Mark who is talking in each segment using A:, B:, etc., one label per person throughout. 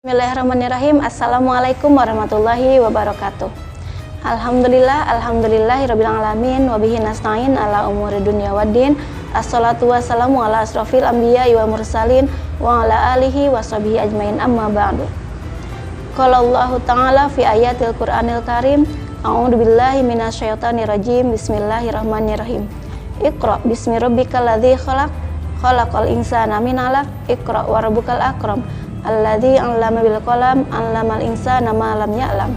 A: Bismillahirrahmanirrahim. Assalamualaikum warahmatullahi wabarakatuh. Alhamdulillahirabbil alamin wa bihi nasta'in ala umuri dunya waddin. Assalatu wassalamu ala asrofil anbiya'i wal mursalin wa ala alihi wa sahbihi ajmain, amma ba'du. Qala Allahu ta'ala fi ayatil Qur'anil Karim, a'udzu billahi minasyaitonir rajim. Bismillahirrahmanirrahim. Iqra bismi rabbikal ladzi khalaq, khalaqal insana min 'alaq. Iqra wa rabbukal akram alladzi 'allama bil qalam 'allamal insana ma lam ya'lam.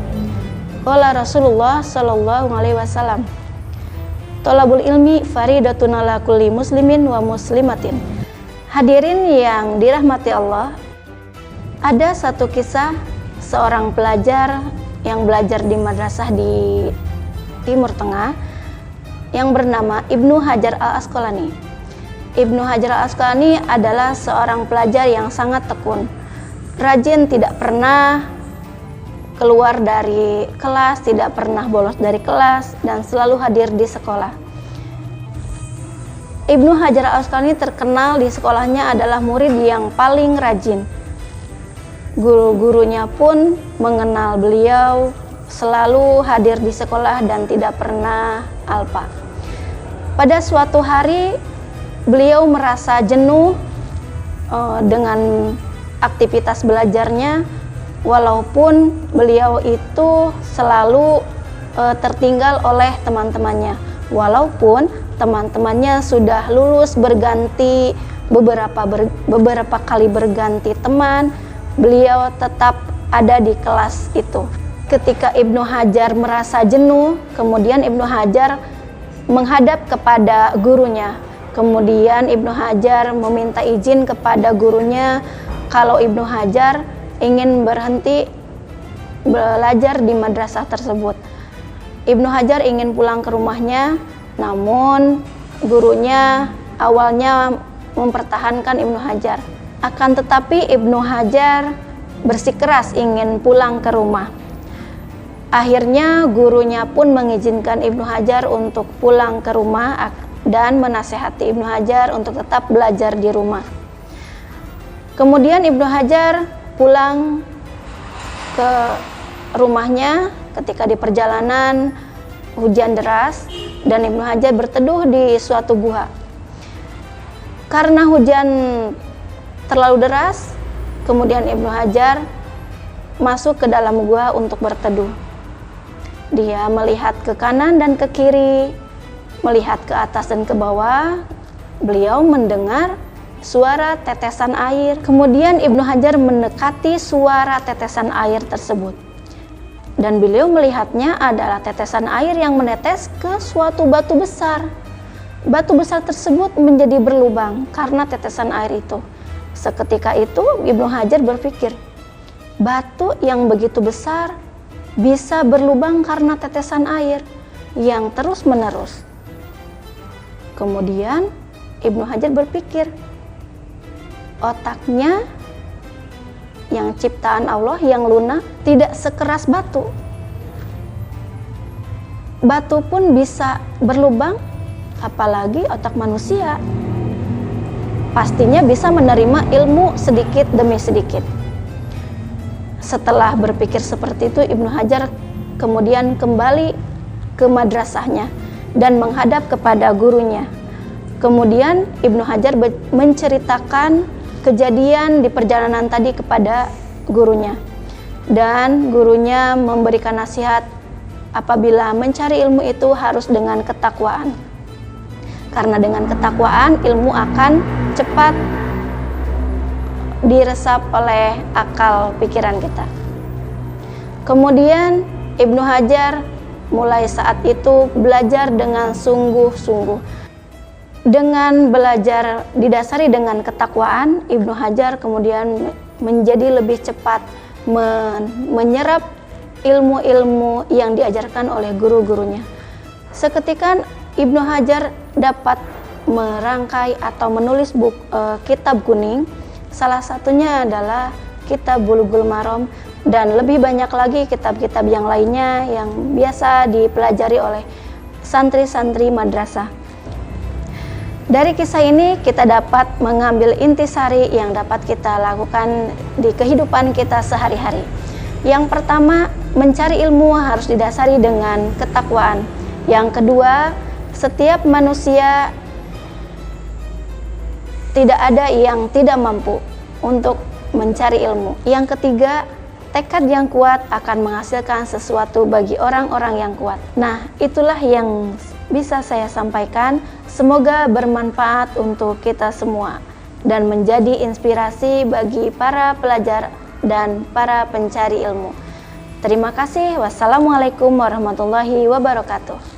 A: Qala Rasulullah sallallahu alaihi wasallam, thalabul ilmi faridatun 'ala kulli muslimin wa muslimatin. Hadirin yang dirahmati Allah, ada satu kisah seorang pelajar yang belajar di madrasah di Timur Tengah yang bernama Ibnu Hajar al-Asqalani. Ibnu Hajar al-Asqalani adalah seorang pelajar yang sangat tekun, rajin, tidak pernah keluar dari kelas, tidak pernah bolos dari kelas, dan selalu hadir di sekolah. Ibnu Hajar al-Asqalani terkenal di sekolahnya adalah murid yang paling rajin. Guru-gurunya pun mengenal beliau, selalu hadir di sekolah dan tidak pernah alpa. Pada suatu hari beliau merasa jenuh dengan aktivitas belajarnya, walaupun beliau itu selalu tertinggal oleh teman-temannya. Walaupun teman-temannya sudah lulus berganti beberapa kali berganti teman, beliau tetap ada di kelas itu. Ketika Ibnu Hajar merasa jenuh, kemudian Ibnu Hajar menghadap kepada gurunya. Kemudian Ibnu Hajar meminta izin kepada gurunya kalau Ibnu Hajar ingin berhenti belajar di madrasah tersebut. Ibnu Hajar ingin pulang ke rumahnya, namun gurunya awalnya mempertahankan Ibnu Hajar. Akan tetapi Ibnu Hajar bersikeras ingin pulang ke rumah. Akhirnya gurunya pun mengizinkan Ibnu Hajar untuk pulang ke rumah dan menasehati Ibnu Hajar untuk tetap belajar di rumah. Kemudian Ibnu Hajar pulang ke rumahnya ketika di perjalanan hujan deras dan Ibnu Hajar berteduh di suatu gua. Karena hujan terlalu deras, kemudian Ibnu Hajar masuk ke dalam gua untuk berteduh. Dia melihat ke kanan dan ke kiri, melihat ke atas dan ke bawah. Beliau mendengar suara tetesan air. Kemudian Ibnu Hajar mendekati suara tetesan air tersebut, dan beliau melihatnya adalah tetesan air yang menetes ke suatu batu besar. Batu besar tersebut menjadi berlubang karena tetesan air itu. Seketika itu Ibnu Hajar berpikir, batu yang begitu besar bisa berlubang karena tetesan air yang terus menerus. Kemudian Ibnu Hajar berpikir, otaknya yang ciptaan Allah yang lunak tidak sekeras batu. Batu pun bisa berlubang, apalagi otak manusia. Pastinya bisa menerima ilmu sedikit demi sedikit. Setelah berpikir seperti itu, Ibnu Hajar kemudian kembali ke madrasahnya dan menghadap kepada gurunya. Kemudian Ibnu Hajar menceritakan kejadian di perjalanan tadi kepada gurunya, dan gurunya memberikan nasihat apabila mencari ilmu itu harus dengan ketakwaan, karena dengan ketakwaan ilmu akan cepat diresap oleh akal pikiran kita. Kemudian Ibnu Hajar mulai saat itu belajar dengan sungguh-sungguh. Dengan belajar didasari dengan ketakwaan, Ibnu Hajar kemudian menjadi lebih cepat menyerap ilmu-ilmu yang diajarkan oleh guru-gurunya. Seketika Ibnu Hajar dapat merangkai atau menulis kitab kuning. Salah satunya adalah kitab Bulughul Maram, dan lebih banyak lagi kitab-kitab yang lainnya yang biasa dipelajari oleh santri-santri madrasah. Dari kisah ini kita dapat mengambil intisari yang dapat kita lakukan di kehidupan kita sehari-hari. Yang pertama, mencari ilmu harus didasari dengan ketakwaan. Yang kedua, setiap manusia tidak ada yang tidak mampu untuk mencari ilmu. Yang ketiga, tekad yang kuat akan menghasilkan sesuatu bagi orang-orang yang kuat. Nah, itulah yang bisa saya sampaikan. Semoga bermanfaat untuk kita semua dan menjadi inspirasi bagi para pelajar dan para pencari ilmu. Terima kasih. Wassalamualaikum warahmatullahi wabarakatuh.